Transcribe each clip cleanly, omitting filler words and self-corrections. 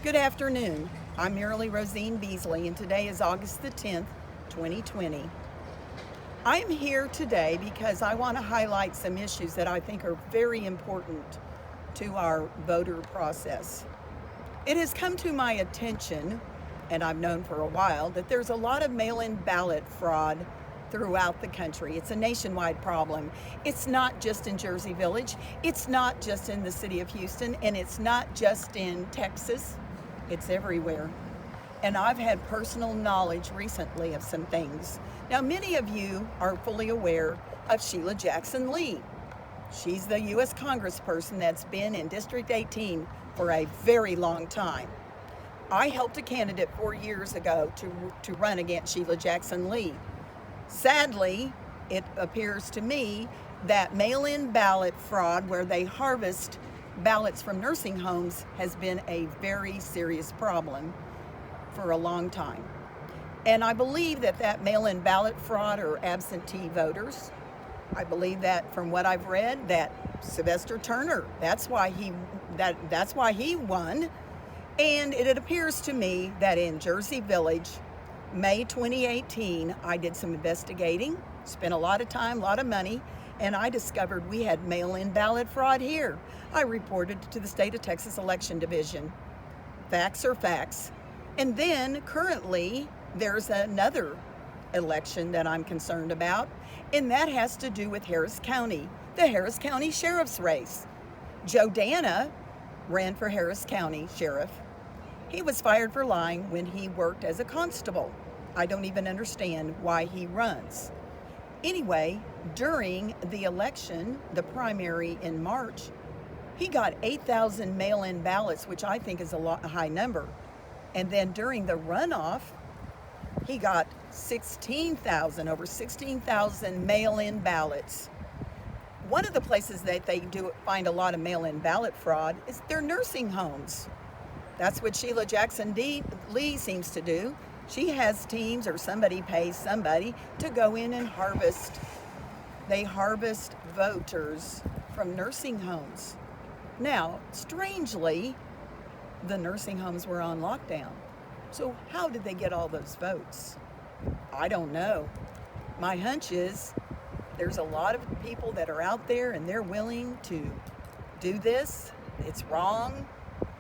Good afternoon. I'm Marilee Rosine Beasley, and today is August the 10th, 2020. I am here today because I want to highlight some issues that I think are very important to our voter process. It has come to my attention, and I've known for a while, that there's a lot of mail-in ballot fraud throughout the country. It's a nationwide problem. It's not just in Jersey Village, it's not just in the city of Houston, and it's not just in Texas. It's everywhere. And I've had personal knowledge recently of some things. Now, many of you are fully aware of Sheila Jackson Lee. She's the U.S. Congressperson that's been in District 18 for a very long time. I helped a candidate 4 years ago to run against Sheila Jackson Lee. Sadly, it appears to me that mail-in ballot fraud, where they harvest ballots from nursing homes, has been a very serious problem for a long time. And I believe that mail-in ballot fraud are absentee voters. I believe that, from what I've read, that Sylvester Turner, that's why he won. And it appears to me that in Jersey Village, May 2018, I did some investigating, spent a lot of time, a lot of money, and I discovered we had mail-in ballot fraud here. I reported it to the State of Texas Election Division. Facts are facts. And then currently there's another election that I'm concerned about, and that has to do with Harris County, the Harris County Sheriff's race. Joe Dana ran for Harris County Sheriff. He was fired for lying when he worked as a constable. I don't even understand why he runs. Anyway, during the election, the primary in March, he got 8,000 mail-in ballots, which I think is a high number. And then during the runoff, he got over 16,000 mail-in ballots. One of the places that they do find a lot of mail-in ballot fraud is their nursing homes. That's what Sheila Jackson Lee seems to do. She has teams, or somebody pays somebody to go in and harvest. They harvest voters from nursing homes. Now, strangely, the nursing homes were on lockdown. So how did they get all those votes? I don't know. My hunch is there's a lot of people that are out there and they're willing to do this. It's wrong.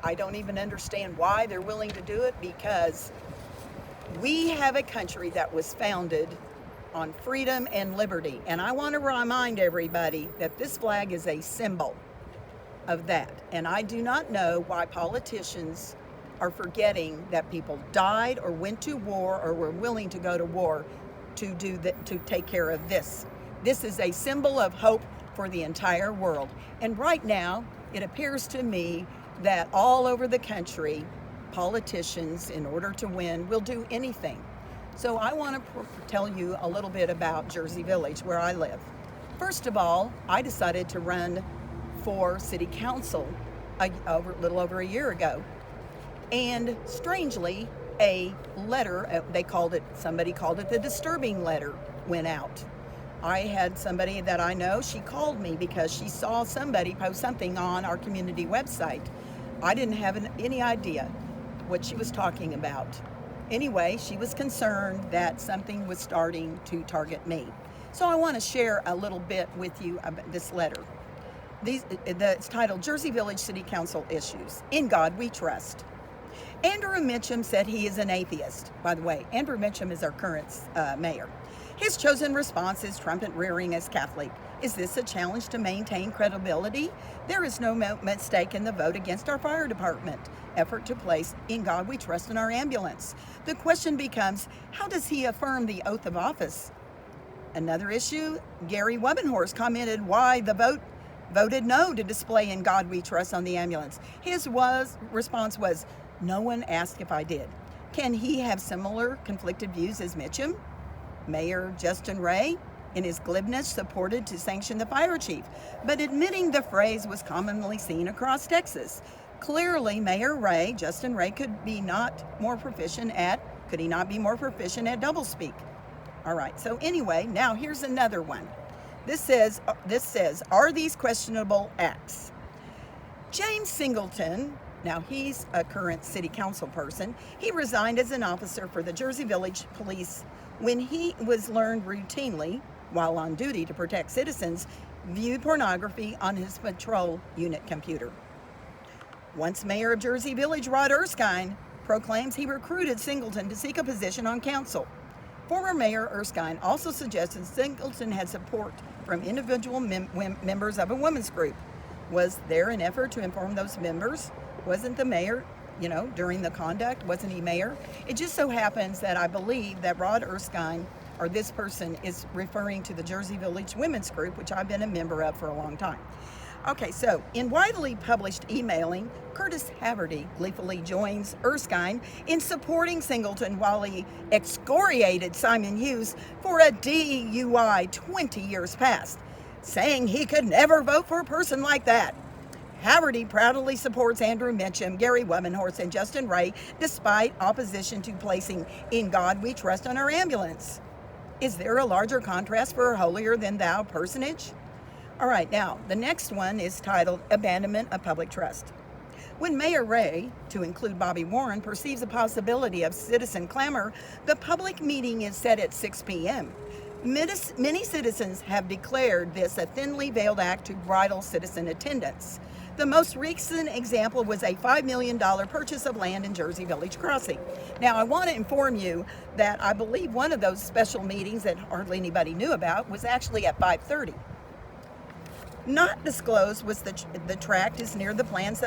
I don't even understand why they're willing to do it, because we have a country that was founded on freedom and liberty. And I want to remind everybody that this flag is a symbol of that. And I do not know why politicians are forgetting that people died or went to war or were willing to go to war to take care of this. This is a symbol of hope for the entire world. And right now, it appears to me that all over the country, politicians, in order to win, will do anything. So I want to tell you a little bit about Jersey Village, where I live. First of all, I decided to run for city council a little over a year ago. And strangely, a letter, somebody called it the disturbing letter, went out. I had somebody that I know, she called me because she saw somebody post something on our community website. I didn't have any idea what she was talking about. Anyway, she was concerned that something was starting to target me. So I want to share a little bit with you about this letter. It's titled Jersey Village City Council Issues. In God We Trust. Andrew Mitchum said he is an atheist. By the way, Andrew Mitchum is our current mayor. His chosen response is trumpet rearing as Catholic. Is this a challenge to maintain credibility? There is no mistake in the vote against our fire department effort to place In God We Trust in our ambulance. The question becomes, how does he affirm the oath of office? Another issue, Gary Wubbenhorst commented why the voted no to display In God We Trust on the ambulance. His response was, no one asked if I did. Can he have similar conflicted views as Mitchum? Mayor Justin Ray, in his glibness, supported to sanction the fire chief, but admitting the phrase was commonly seen across Texas. Clearly, Justin Ray, could he not be more proficient at doublespeak? All right, so anyway, now here's another one. This says, are these questionable acts? James Singleton Now, he's a current city council person. He resigned as an officer for the Jersey Village Police when he was learned routinely, while on duty to protect citizens, viewed pornography on his patrol unit computer. Once mayor of Jersey Village, Rod Erskine, proclaims he recruited Singleton to seek a position on council. Former Mayor Erskine also suggested Singleton had support from individual members of a women's group. Was there an effort to inform those members? Wasn't the mayor, during the conduct, wasn't he mayor? It just so happens that I believe that Rod Erskine, or this person, is referring to the Jersey Village Women's Group, which I've been a member of for a long time. Okay, so in widely published emailing, Curtis Haverty gleefully joins Erskine in supporting Singleton while he excoriated Simon Hughes for a DUI 20 years past, saying he could never vote for a person like that. Haverty proudly supports Andrew Mitchum, Gary Webenhorst, and Justin Ray, despite opposition to placing "In God We Trust" on our ambulance. Is there a larger contrast for a holier-than-thou personage? All right, now, the next one is titled Abandonment of Public Trust. When Mayor Ray, to include Bobby Warren, perceives a possibility of citizen clamor, the public meeting is set at 6 p.m. Many citizens have declared this a thinly veiled act to bridle citizen attendance. The most recent example was a $5 million purchase of land in Jersey Village Crossing. Now, I want to inform you that I believe one of those special meetings that hardly anybody knew about was actually at 5:30. Not disclosed was the tract is near the planned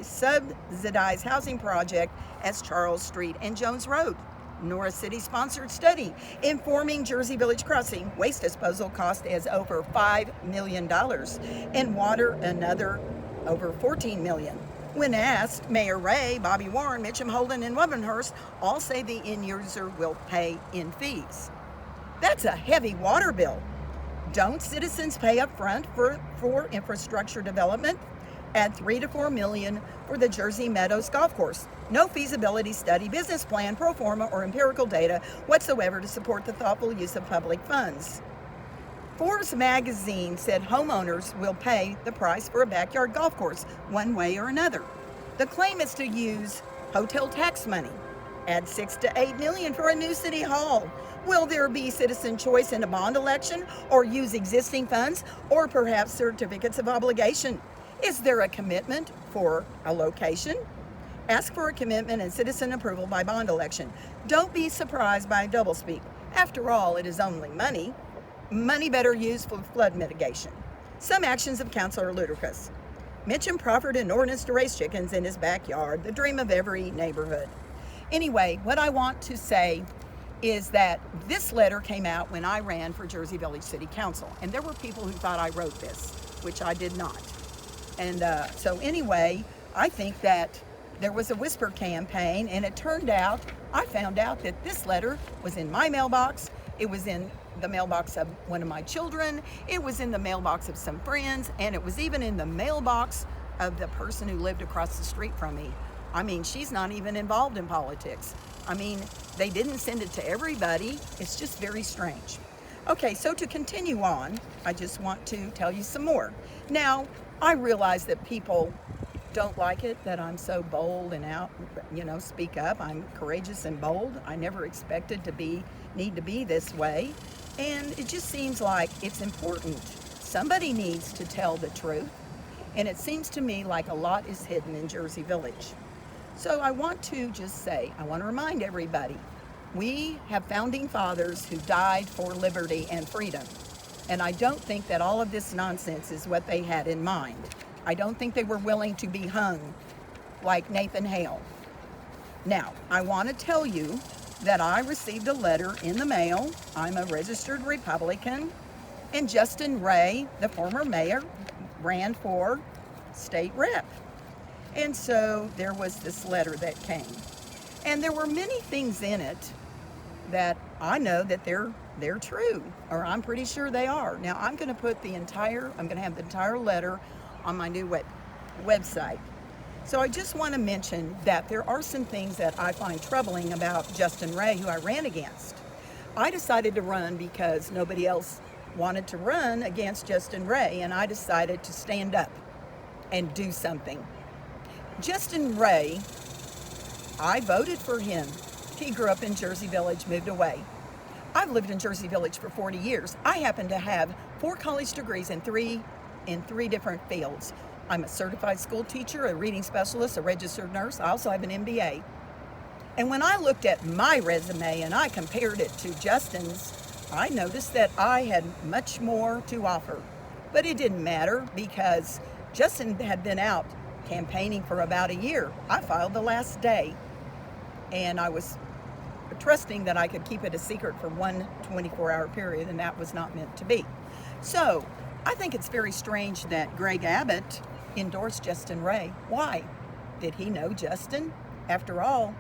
subsidized housing project as Charles Street and Jones Road, nor a city-sponsored study informing Jersey Village Crossing waste disposal cost as over $5 million and water another over $14 million. When asked, Mayor Ray, Bobby Warren, Mitchum, Holden, and Webenhurst all say the end user will pay in fees. That's a heavy water bill. Don't citizens pay up front for infrastructure development? Add $3 to $4 million for the Jersey Meadows Golf Course. No feasibility study, business plan, pro forma, or empirical data whatsoever to support the thoughtful use of public funds. Forbes magazine said homeowners will pay the price for a backyard golf course one way or another. The claim is to use hotel tax money. Add $6 to $8 million for a new city hall. Will there be citizen choice in a bond election, or use existing funds, or perhaps certificates of obligation? Is there a commitment for a location? Ask for a commitment and citizen approval by bond election. Don't be surprised by doublespeak. After all, it is only money. Money better used for flood mitigation. Some actions of council are ludicrous. Mitchum proffered an ordinance to raise chickens in his backyard, the dream of every neighborhood. Anyway, what I want to say is that this letter came out when I ran for Jersey Village City Council, and there were people who thought I wrote this, which I did not. And so anyway, I think that there was a whisper campaign, and it turned out, I found out that this letter was in my mailbox. It was in the mailbox of one of my children. It was in the mailbox of some friends, and it was even in the mailbox of the person who lived across the street from me. I mean, she's not even involved in politics. I mean, they didn't send it to everybody. It's just very strange. Okay, so to continue on, I just want to tell you some more. Now, I realize that people don't like it that I'm so bold and out, speak up. I'm courageous and bold. I never expected to need to be this way. And it just seems like it's important. Somebody needs to tell the truth. And it seems to me like a lot is hidden in Jersey Village. So I want to remind everybody, we have founding fathers who died for liberty and freedom. And I don't think that all of this nonsense is what they had in mind. I don't think they were willing to be hung like Nathan Hale. Now, I want to tell you that I received a letter in the mail. I'm a registered Republican, and Justin Ray, the former mayor, ran for state rep. And so there was this letter that came. And there were many things in it that I know that they're true, or I'm pretty sure they are. Now I'm going to have the entire letter on my new website. So I just want to mention that there are some things that I find troubling about Justin Ray, who I ran against. I decided to run because nobody else wanted to run against Justin Ray, and I decided to stand up and do something. Justin Ray, I voted for him. He grew up in Jersey Village, moved away. I've lived in Jersey Village for 40 years. I happen to have 4 college degrees in three different fields. I'm a certified school teacher, a reading specialist, a registered nurse. I also have an MBA. And when I looked at my resume and I compared it to Justin's, I noticed that I had much more to offer. But it didn't matter because Justin had been out campaigning for about a year. I filed the last day, and I was trusting that I could keep it a secret for one 24-hour period, and that was not meant to be. So I think it's very strange that Greg Abbott endorsed Justin Ray. Why? Did he know Justin? After all,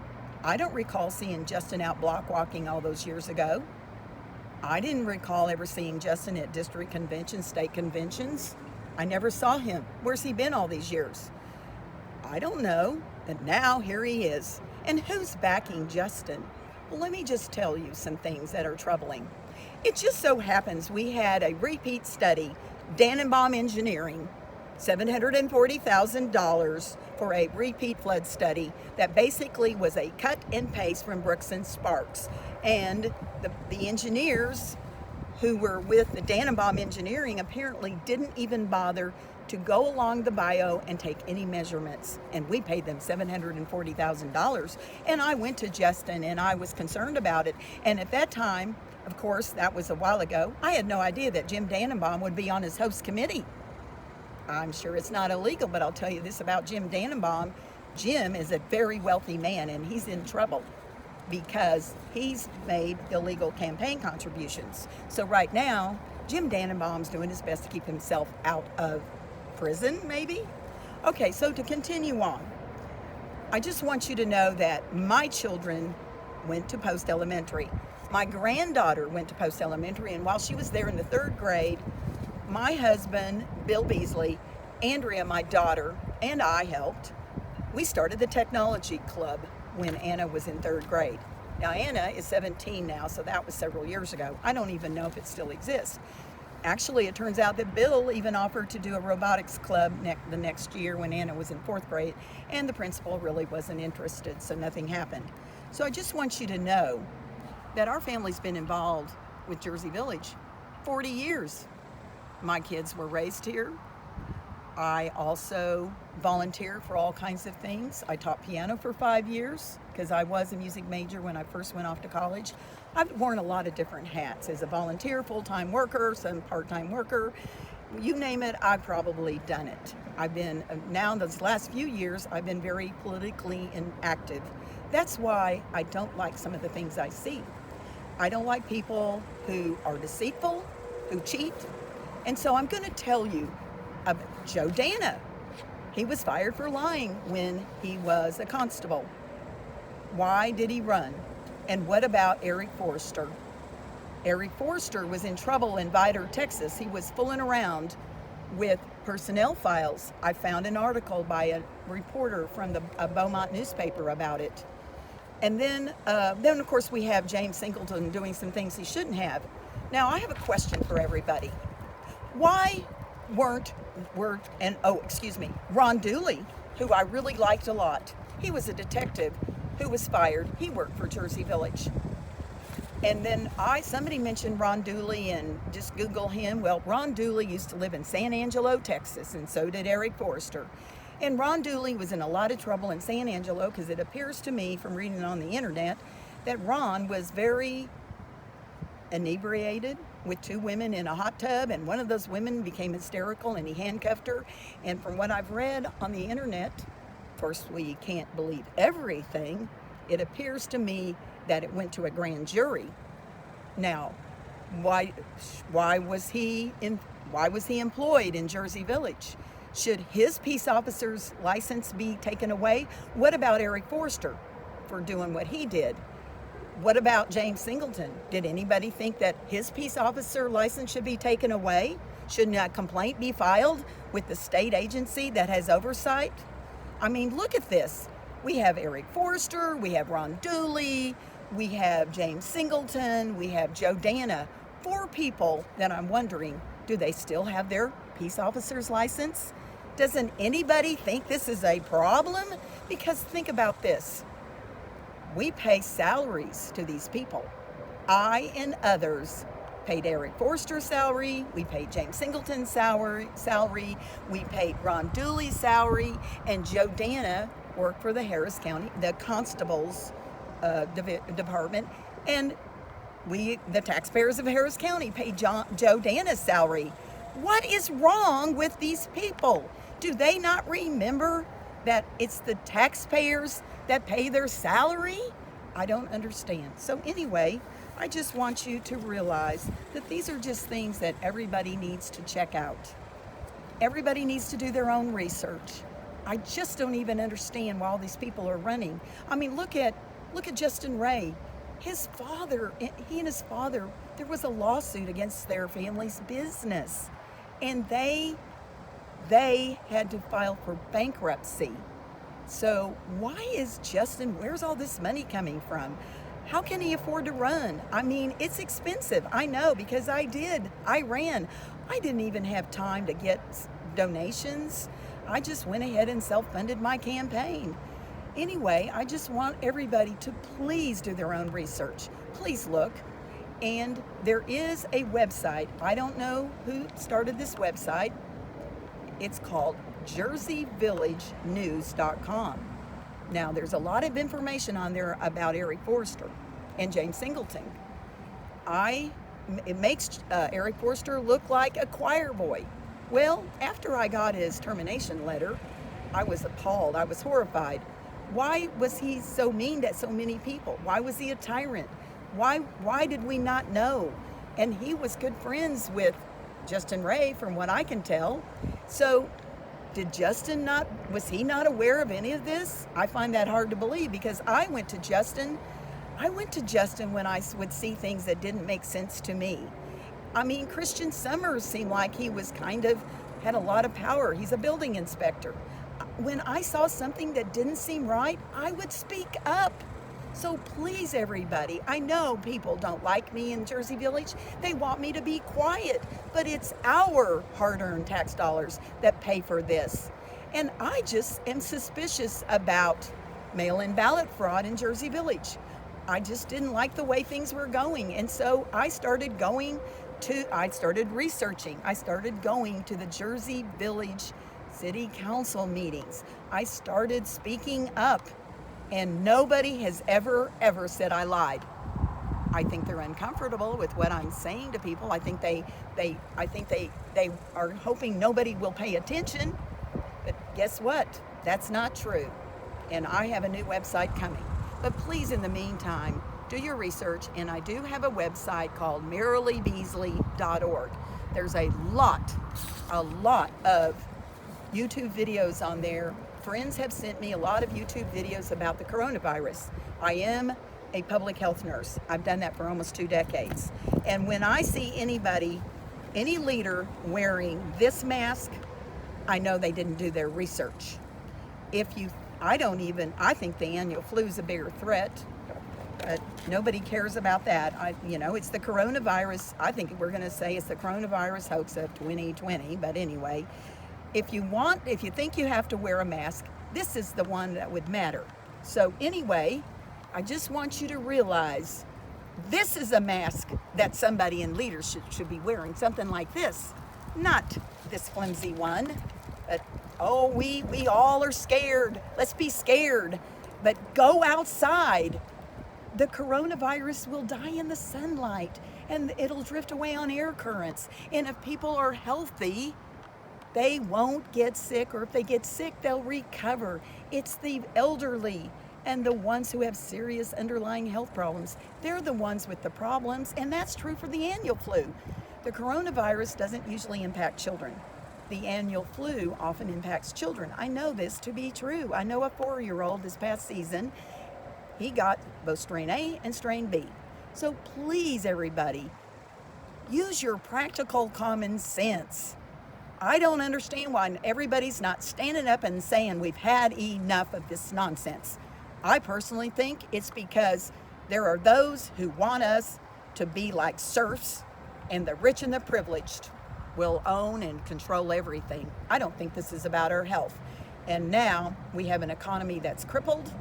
I don't recall seeing Justin out block walking all those years ago. I didn't recall ever seeing Justin at district conventions, state conventions. I never saw him. Where's he been all these years? I don't know. And now here he is. And who's backing Justin? Well, let me just tell you some things that are troubling. It just so happens we had a repeat study, Dannenbaum Engineering, $740,000 for a repeat flood study that basically was a cut and paste from Brooks and Sparks. And the engineers who were with the Dannenbaum Engineering apparently didn't even bother to go along the bio and take any measurements. And we paid them $740,000. And I went to Justin and I was concerned about it. And at that time, of course, that was a while ago, I had no idea that Jim Dannenbaum would be on his host committee. I'm sure it's not illegal, but I'll tell you this about Jim Dannenbaum. Jim is a very wealthy man and he's in trouble because he's made illegal campaign contributions. So right now, Jim Dannenbaum's doing his best to keep himself out of prison, maybe? Okay, so to continue on, I just want you to know that my children went to post-elementary. My granddaughter went to post-elementary, and while she was there in the 3rd grade, my husband, Bill Beasley, Andrea, my daughter, and I helped. We started the technology club when Anna was in 3rd grade. Now, Anna is 17 now, so that was several years ago. I don't even know if it still exists. Actually, it turns out that Bill even offered to do a robotics club the next year when Anna was in 4th grade, and the principal really wasn't interested, so nothing happened. So I just want you to know that our family's been involved with Jersey Village 40 years. My kids were raised here. I also volunteer for all kinds of things. I taught piano for 5 years because I was a music major when I first went off to college. I've worn a lot of different hats as a volunteer, full-time worker, some part-time worker. You name it, I've probably done it. I've been, now those last few years, I've been very politically active. That's why I don't like some of the things I see. I don't like people who are deceitful, who cheat. And so I'm going to tell you about Joe Dana. He was fired for lying when he was a constable. Why did he run? And what about Eric Forrester? Eric Forrester was in trouble in Vidor, Texas. He was fooling around with personnel files. I found an article by a reporter from a Beaumont newspaper about it. And then of course, we have James Singleton doing some things he shouldn't have. Now, I have a question for everybody. Why weren't Ron Dooley, who I really liked a lot. He was a detective who was fired. He worked for Jersey Village. And then somebody mentioned Ron Dooley, and just Google him. Well, Ron Dooley used to live in San Angelo, Texas, and so did Eric Forrester. And Ron Dooley was in a lot of trouble in San Angelo because it appears to me from reading on the internet that Ron was very inebriated with 2 women in a hot tub, and one of those women became hysterical and he handcuffed her. And from what I've read on the internet, of course we can't believe everything, it appears to me that it went to a grand jury. Now, why was he employed in Jersey Village? Should his peace officer's license be taken away? What about Eric Forrester for doing what he did? What about James Singleton? Did anybody think that his peace officer license should be taken away? Shouldn't a complaint be filed with the state agency that has oversight? I mean, look at this. We have Eric Forrester, we have Ron Dooley, we have James Singleton, we have Joe Dana. 4 people that I'm wondering, do they still have their peace officer's license? Doesn't anybody think this is a problem? Because think about this. We pay salaries to these people. I and others paid Eric Forster's salary, we paid James Singleton's salary, we paid Ron Dooley's salary, and Joe Dana worked for the Harris County, the Constable's department, and we, the taxpayers of Harris County, paid Joe Dana's salary. What is wrong with these people? Do they not remember that it's the taxpayers that pay their salary? I don't understand. So anyway, I just want you to realize that these are just things that everybody needs to check out. Everybody needs to do their own research. I just don't even understand why all these people are running. I mean, look at Justin Ray. His father, he and his father, there was a lawsuit against their family's business, and they had to file for bankruptcy. So why is Justin, where's all this money coming from? How can he afford to run? I mean, it's expensive. I know, because I ran. I didn't even have time to get donations. I just went ahead and self-funded my campaign. Anyway, I just want everybody to please do their own research. Please look. And there is a website. I don't know who started this website. It's called jerseyvillagenews.com. Now, there's a lot of information on there about Eric Forster and James Singleton. It makes Eric Forster look like a choir boy. Well, after I got his termination letter, I was appalled. I was horrified. Why was he so mean to so many people? Why was he a tyrant? Why did we not know? And he was good friends with Justin Ray, from what I can tell. So was he not aware of any of this? I find that hard to believe, because I went to Justin when I would see things that didn't make sense to me. I mean, Christian Summers seemed like he was had a lot of power. He's a building inspector. When I saw something that didn't seem right, I would speak up. So please, everybody, I know people don't like me in Jersey Village. They want me to be quiet, but it's our hard-earned tax dollars that pay for this. And I just am suspicious about mail-in ballot fraud in Jersey Village. I just didn't like the way things were going. And so I started researching. I started going to the Jersey Village City Council meetings. I started speaking up. And nobody has ever said I lied. I think they're uncomfortable with what I'm saying to people. I think they are hoping nobody will pay attention. But guess what? That's not true. And I have a new website coming. But please, in the meantime, do your research. And I do have a website called merrilybeasley.org. There's a lot of YouTube videos on there. Friends have sent me a lot of YouTube videos about the coronavirus. I am a public health nurse. I've done that for almost 2 decades. And when I see any leader wearing this mask, I know they didn't do their research. I think the annual flu is a bigger threat, but nobody cares about that. It's the coronavirus. I think we're going to say it's the coronavirus hoax of 2020, but anyway. If you think you have to wear a mask, this is the one that would matter. So anyway, I just want you to realize this is a mask that somebody in leadership should be wearing, something like this, not this flimsy one. But, we all are scared. Let's be scared. But go outside. The coronavirus will die in the sunlight, and it'll drift away on air currents. And if people are healthy, they won't get sick, or if they get sick, they'll recover. It's the elderly and the ones who have serious underlying health problems. They're the ones with the problems, and that's true for the annual flu. The coronavirus doesn't usually impact children. The annual flu often impacts children. I know this to be true. I know a 4-year-old this past season, he got both strain A and strain B. So please, everybody, use your practical common sense. I don't understand why everybody's not standing up and saying we've had enough of this nonsense. I personally think it's because there are those who want us to be like serfs and the rich and the privileged. will own and control everything. I don't think this is about our health. And now we have an economy that's crippled.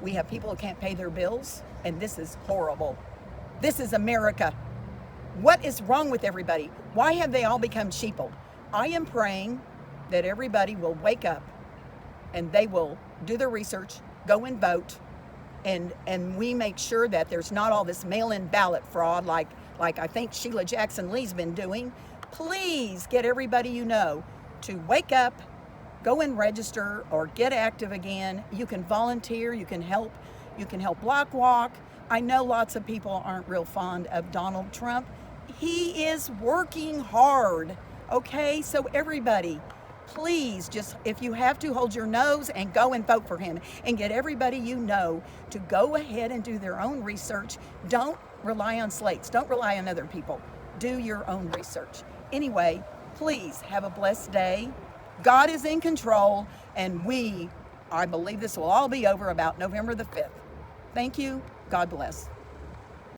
We have people who can't pay their bills, and this is horrible. This is America. What is wrong with everybody? Why have they all become sheeple? I am praying that everybody will wake up and they will do their research, go and vote, and we make sure that there's not all this mail-in ballot fraud like I think Sheila Jackson Lee's been doing. Please get everybody you know to wake up, go and register or get active again. You can volunteer, you can help block walk. I know lots of people aren't real fond of Donald Trump. He is working hard, okay? So everybody, please just, if you have to, hold your nose and go and vote for him and get everybody you know to go ahead and do their own research. Don't rely on slates. Don't rely on other people. Do your own research. Anyway, please have a blessed day. God is in control, and I believe this will all be over about November the 5th. Thank you. God bless.